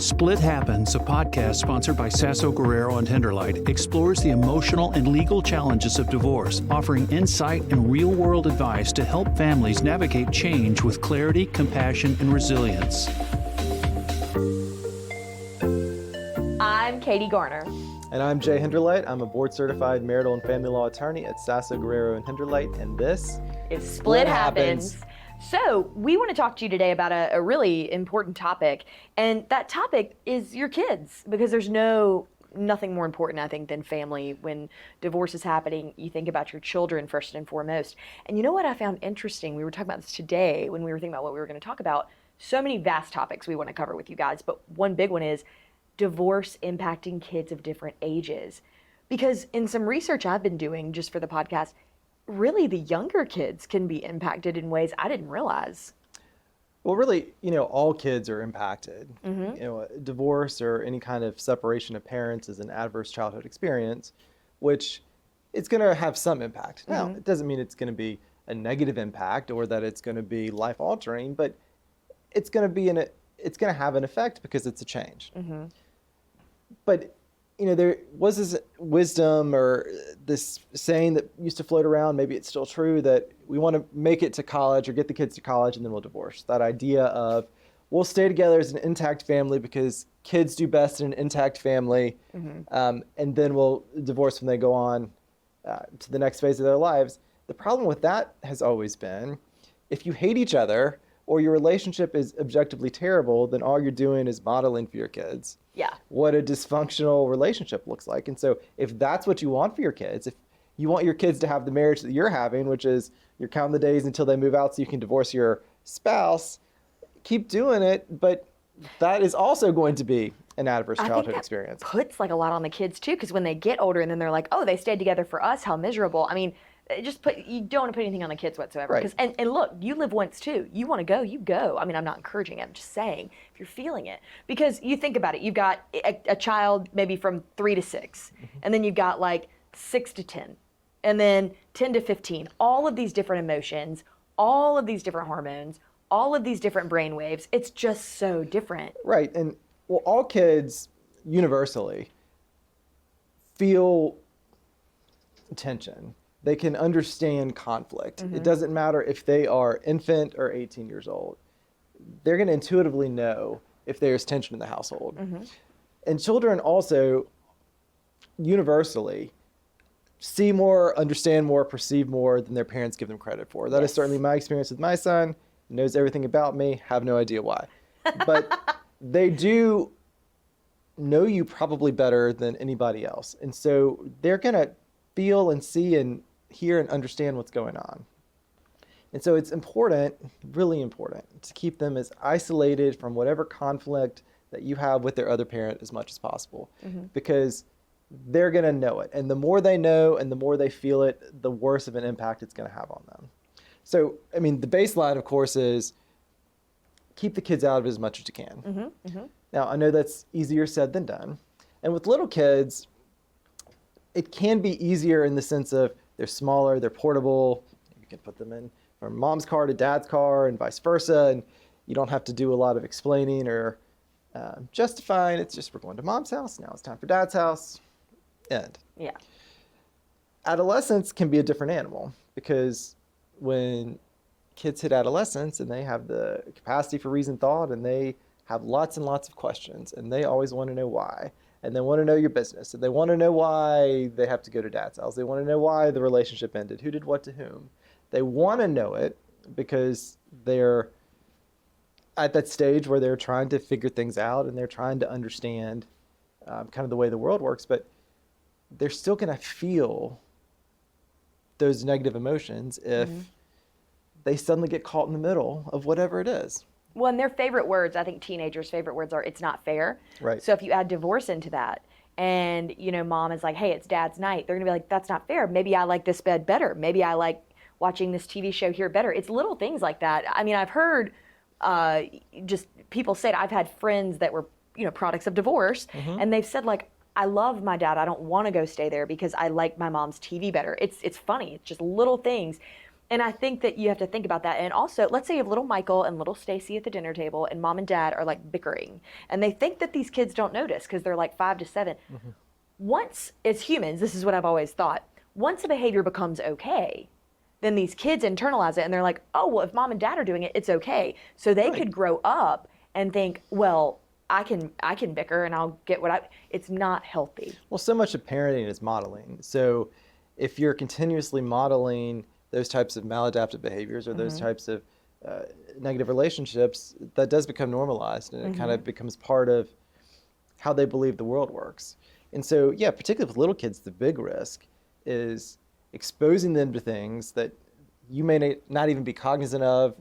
Split Happens, a podcast sponsored by Sasso Guerrero and Tenderlight, explores the emotional and legal challenges of divorce, offering insight and real-world advice to help families navigate change with clarity, compassion, and resilience. I'm Katie Garner. And I'm Jay Henderlight. I'm a board-certified marital and family law attorney at Sasso Guerrero and Henderlight, and this is Split Happens. So we want to talk to you today about a really important topic, and that topic is your kids, because there's nothing more important, I think, than family. When divorce is happening, you think about your children first and foremost. And you know what I found interesting? We were talking about this today when we were thinking about what we were going to talk about. So many vast topics we want to cover with you guys, but one big one is divorce impacting kids of different ages. Because in some research I've been doing just for the podcast, really the younger kids can be impacted in ways I didn't realize. Well, really, all kids are impacted. Mm-hmm. Divorce or any kind of separation of parents is an adverse childhood experience, which it's going to have some impact. Now, it doesn't mean it's going to be a negative impact or that it's going to be life-altering, but it's going to have an effect because it's a change. Mm-hmm. But there was this wisdom or this saying that used to float around, maybe it's still true, that we want to make it to college or get the kids to college and then we'll divorce. That idea of we'll stay together as an intact family because kids do best in an intact family, and then we'll divorce when they go on to the next phase of their lives. The problem with that has always been, if you hate each other or your relationship is objectively terrible, then all you're doing is modeling for your kids what a dysfunctional relationship looks like. And so if that's what you want for your kids, if you want your kids to have the marriage that you're having, which is you're counting the days until they move out so you can divorce your spouse, keep doing it. But that is also going to be an adverse childhood experience. Puts a lot on the kids too, because when they get older and then they're like, oh, they stayed together for us, how miserable. I mean, you don't want to put anything on the kids whatsoever. Right. And look, you live once too. You want to go, you go. I mean, I'm not encouraging it. I'm just saying, if you're feeling it. Because you think about it, you've got a child maybe from 3 to 6, and then you've got 6 to 10, and then 10 to 15. All of these different emotions, all of these different hormones, all of these different brain waves. It's just so different. Right. And all kids universally feel tension. They can understand conflict. It doesn't matter if they are infant or 18 years old. They're going to intuitively know if there's tension in the household. And children also universally see more, understand more, perceive more than their parents give them credit for. That is certainly my experience with my son. He knows everything about me, have no idea why. But they do know you probably better than anybody else. And so they're going to feel and see and hear and understand what's going on. And so it's important, really important, to keep them as isolated from whatever conflict that you have with their other parent as much as possible, because they're going to know it. And the more they know and the more they feel it, the worse of an impact it's going to have on them. So, I mean, the baseline, of course, is keep the kids out of it as much as you can. Now, I know that's easier said than done. And with little kids, it can be easier in the sense of they're smaller, they're portable. You can put them in from mom's car to dad's car and vice versa. And you don't have to do a lot of explaining or justifying. It's just, we're going to mom's house. Now it's time for dad's house. End. Yeah. Adolescence can be a different animal, because when kids hit adolescence and they have the capacity for reasoned thought and they have lots and lots of questions and they always want to know why. And they want to know your business. And they want to know why they have to go to dad's house. They want to know why the relationship ended, who did what to whom. They want to know it because they're at that stage where they're trying to figure things out and they're trying to understand kind of the way the world works. But they're still going to feel those negative emotions if they suddenly get caught in the middle of whatever it is. Well, and their favorite words, I think teenagers' favorite words are, it's not fair. Right. So if you add divorce into that and, mom is like, hey, it's dad's night, they're going to be like, that's not fair. Maybe I like this bed better. Maybe I like watching this TV show here better. It's little things like that. I mean, I've heard just people say it. I've had friends that were, products of divorce, and they've said, I love my dad. I don't want to go stay there because I like my mom's TV better. It's funny. It's just little things. And I think that you have to think about that. And also, let's say you have little Michael and little Stacy at the dinner table, and mom and dad are like bickering. And they think that these kids don't notice because they're like 5 to 7. Once, as humans, this is what I've always thought, once a behavior becomes okay, then these kids internalize it and they're like, oh, well, if mom and dad are doing it, it's okay. So they could grow up and think, well, I can bicker and I'll get it's not healthy. Well, so much of parenting is modeling. So if you're continuously modeling those types of maladaptive behaviors or those types of negative relationships, that does become normalized, and it kind of becomes part of how they believe the world works. And so, yeah, particularly with little kids, the big risk is exposing them to things that you may not even be cognizant of,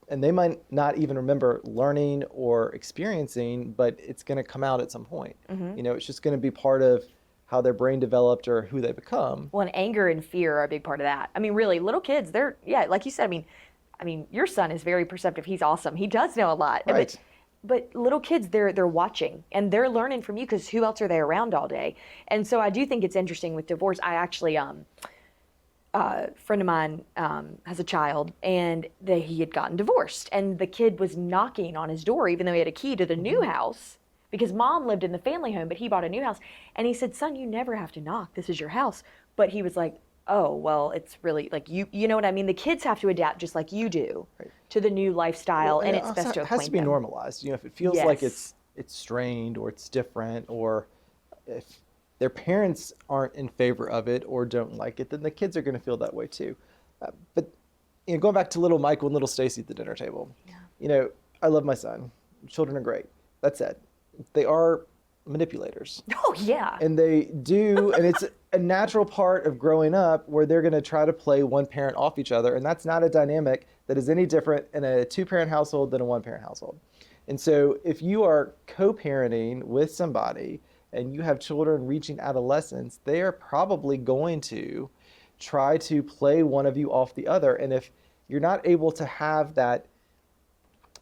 and they might not even remember learning or experiencing, but it's going to come out at some point. It's just going to be part of how their brain developed or who they become. Well, and anger and fear are a big part of that. I mean, really, little kids, they're, like you said, I mean, your son is very perceptive. He's awesome. He does know a lot. Right. But little kids, they're watching and they're learning from you because who else are they around all day? And so I do think it's interesting with divorce. I actually, a friend of mine has a child, and he had gotten divorced, and the kid was knocking on his door even though he had a key to the new house because mom lived in the family home, but he bought a new house. And he said, son, you never have to knock. This is your house. But he was like, oh, well, it's really like you know what I mean? The kids have to adapt just like you do to the new lifestyle, and it's best to acquaint them. It has to be normalized. If it feels like it's strained or it's different, or if their parents aren't in favor of it or don't like it, then the kids are going to feel that way too. But going back to little Michael and little Stacy at the dinner table, I love my son. Children are great. That said, they are manipulators. Oh, yeah. And they do, and it's a natural part of growing up where they're going to try to play one parent off each other, and that's not a dynamic that is any different in a 2-parent household than a 1-parent household. And so if you are co-parenting with somebody and you have children reaching adolescence, they are probably going to try to play one of you off the other. And if you're not able to have that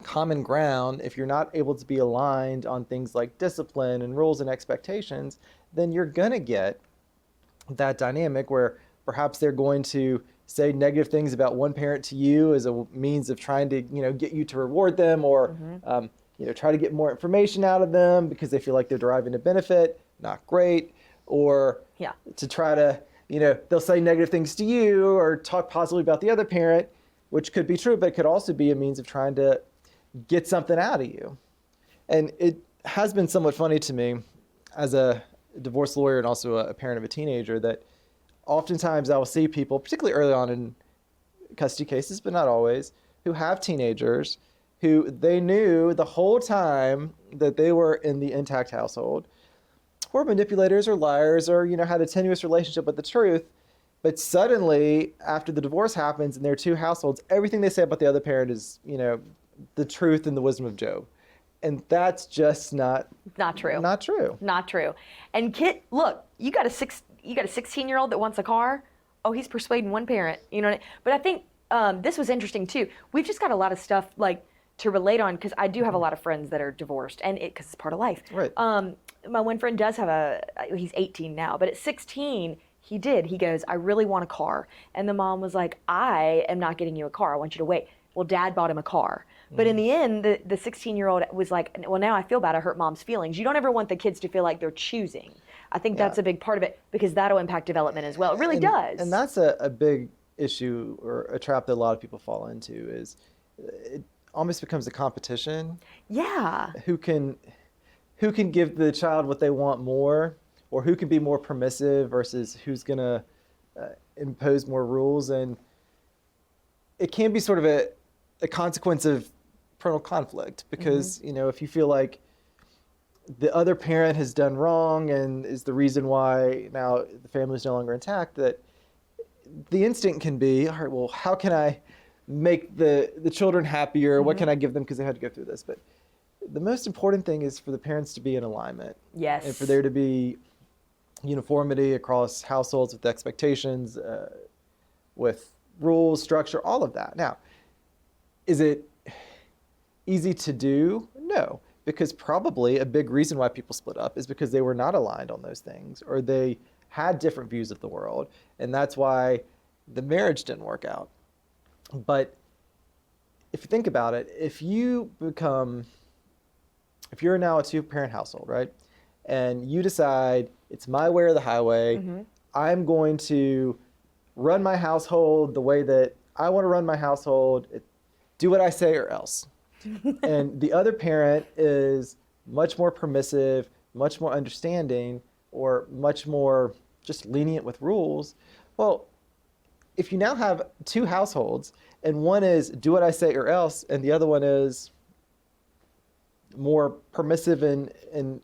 common ground, if you're not able to be aligned on things like discipline and rules and expectations, then you're going to get that dynamic where perhaps they're going to say negative things about one parent to you as a means of trying to, get you to reward them, or try to get more information out of them because they feel like they're deriving a benefit. Not great. Or to try to, they'll say negative things to you or talk positively about the other parent, which could be true, but it could also be a means of trying to get something out of you. And it has been somewhat funny to me as a divorce lawyer and also a parent of a teenager that oftentimes I will see people, particularly early on in custody cases, but not always, who have teenagers who they knew the whole time that they were in the intact household were manipulators or liars or, had a tenuous relationship with the truth. But suddenly, after the divorce happens in their two households, everything they say about the other parent is, the truth and the wisdom of Job. And that's just not true. Not true. Not true. And kid, look, you got a 16-year-old that wants a car. Oh, he's persuading one parent. But I think this was interesting too. We've just got a lot of stuff like to relate on because I do have a lot of friends that are divorced, and because it's part of life. Right. My one friend does have he's 18 now, but at 16. He goes, I really want a car. And the mom was like, I am not getting you a car. I want you to wait. Well, dad bought him a car. But in the end, the 16-year-old was like, well, now I feel bad. I hurt mom's feelings. You don't ever want the kids to feel like they're choosing. I think that's a big part of it because that'll impact development as well. It really does. And that's a big issue or a trap that a lot of people fall into is it almost becomes a competition. Yeah. Who can give the child what they want more, or who can be more permissive versus who's going to impose more rules. And it can be sort of a consequence of parental conflict because, if you feel like the other parent has done wrong and is the reason why now the family is no longer intact, that the instinct can be, all right, well, how can I make the children happier? What can I give them because they had to go through this? But the most important thing is for the parents to be in alignment. Yes. And for there to be uniformity across households with expectations, with rules, structure, all of that. Now, is it easy to do? No, because probably a big reason why people split up is because they were not aligned on those things, or they had different views of the world. And that's why the marriage didn't work out. But if you think about it, if you're now a 2-parent household, right? And you decide it's my way or the highway, I'm going to run my household the way that I want to run my household, do what I say or else. And the other parent is much more permissive, much more understanding, or much more just lenient with rules. Well, if you now have 2 households and one is do what I say or else, and the other one is more permissive and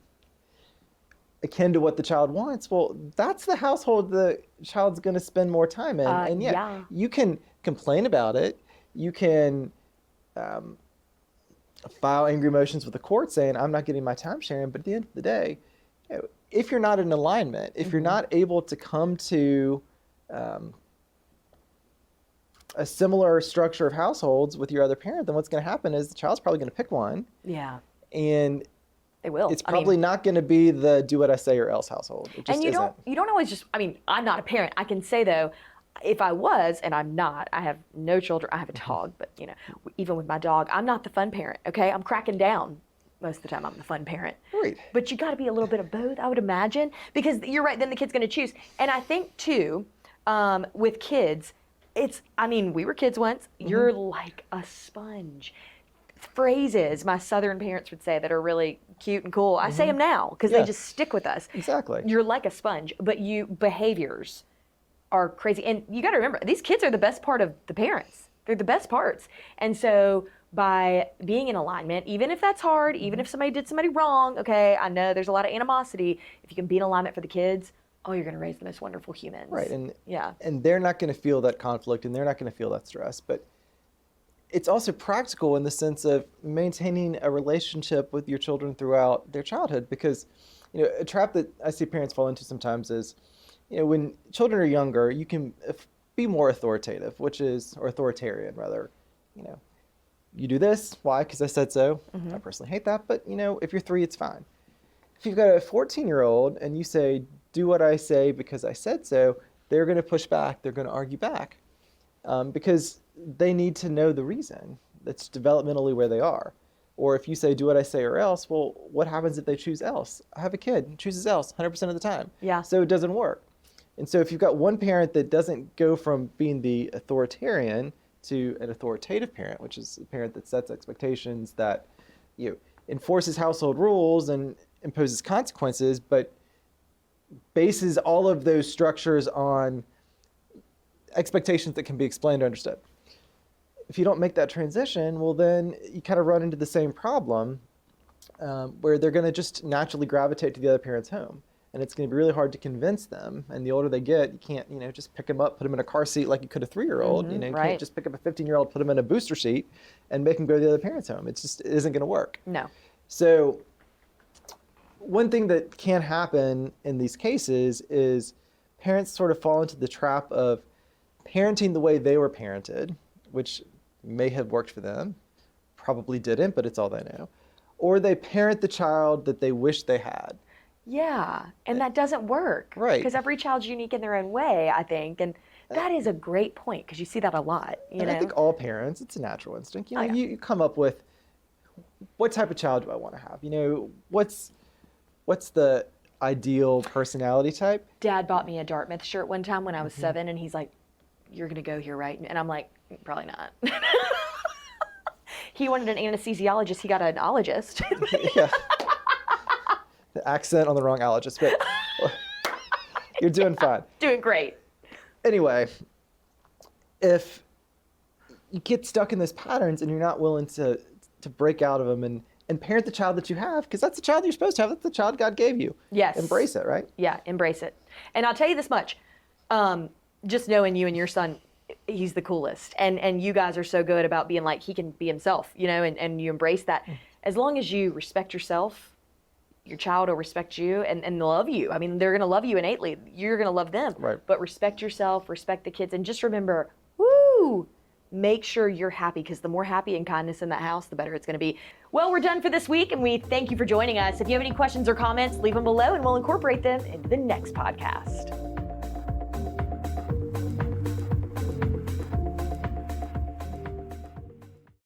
akin to what the child wants, well, that's the household the child's going to spend more time in. And yeah, you can complain about it. You can file angry motions with the court saying, I'm not getting my time sharing. But at the end of the day, if you're not in alignment, if you're not able to come to a similar structure of households with your other parent, then what's going to happen is the child's probably going to pick one. Yeah. And they will. It's probably not going to be the do what I say or else household. It just and you don't always just, I'm not a parent. I can say though, if I was, and I'm not, I have no children, I have a dog, but even with my dog, I'm not the fun parent, okay? I'm cracking down. Most of the time I'm the fun parent. Right. But you got to be a little bit of both, I would imagine, because you're right, then the kid's going to choose. And I think too, with kids, we were kids once, you're like a sponge. Phrases my Southern parents would say that are really cute and cool. I say them now because they just stick with us. Exactly. You're like a sponge, but behaviors are crazy. And you got to remember, these kids are the best part of the parents. They're the best parts. And so by being in alignment, even if that's hard, even if somebody did somebody wrong, okay, I know there's a lot of animosity. If you can be in alignment for the kids, you're going to raise the most wonderful humans. Right. And they're not going to feel that conflict and they're not going to feel that stress. But it's also practical in the sense of maintaining a relationship with your children throughout their childhood, because a trap that I see parents fall into sometimes is when children are younger, you can be more authoritative, or authoritarian rather. You do this, why? Because I said so. I personally hate that, but if you're 3, it's fine. If you've got a 14-year-old and you say, do what I say because I said so, they're going to push back, they're going to argue back, because they need to know the reason. That's developmentally where they are. Or if you say, do what I say or else, well, what happens if they choose else? I have a kid who chooses else 100% of the time. Yeah. So it doesn't work. And so if you've got one parent that doesn't go from being the authoritarian to an authoritative parent, which is a parent that sets expectations, that enforces household rules and imposes consequences, but bases all of those structures on expectations that can be explained or understood. If you don't make that transition, well, then you kind of run into the same problem where they're going to just naturally gravitate to the other parent's home. And it's going to be really hard to convince them. And the older they get, you can't, just pick them up, put them in a car seat like you could a 3-year-old. You can't just pick up a 15-year-old, put them in a booster seat, and make them go to the other parent's home. It isn't going to work. No. So one thing that can happen in these cases is parents sort of fall into the trap of parenting the way they were parented, which may have worked for them, probably didn't, but it's all they know. Or they parent the child that they wish they had. Yeah, and that doesn't work. Right. Because every child's unique in their own way, I think. And that is a great point, because you see that a lot. I think all parents, it's a natural instinct. You come up with, what type of child do I want to have? What's the ideal personality type? Dad bought me a Dartmouth shirt one time when I was 7, and he's like, you're going to go here, right? And I'm like, probably not. He wanted an anesthesiologist. He got an ologist. Yeah. The accent on the wrong ologist, but you're doing fine. Doing great. Anyway, if you get stuck in those patterns and you're not willing to break out of them and parent the child that you have, because that's the child you're supposed to have. That's the child God gave you. Yes. Embrace it, right? Yeah, embrace it. And I'll tell you this much. Just knowing you and your son, he's the coolest. And you guys are so good about being like, he can be himself, and you embrace that. As long as you respect yourself, your child will respect you and love you. I mean, they're going to love you innately. You're going to love them. Right. But respect yourself, respect the kids, and just remember, make sure you're happy, because the more happy and kindness in that house, the better it's going to be. Well, we're done for this week, and we thank you for joining us. If you have any questions or comments, leave them below, and we'll incorporate them into the next podcast.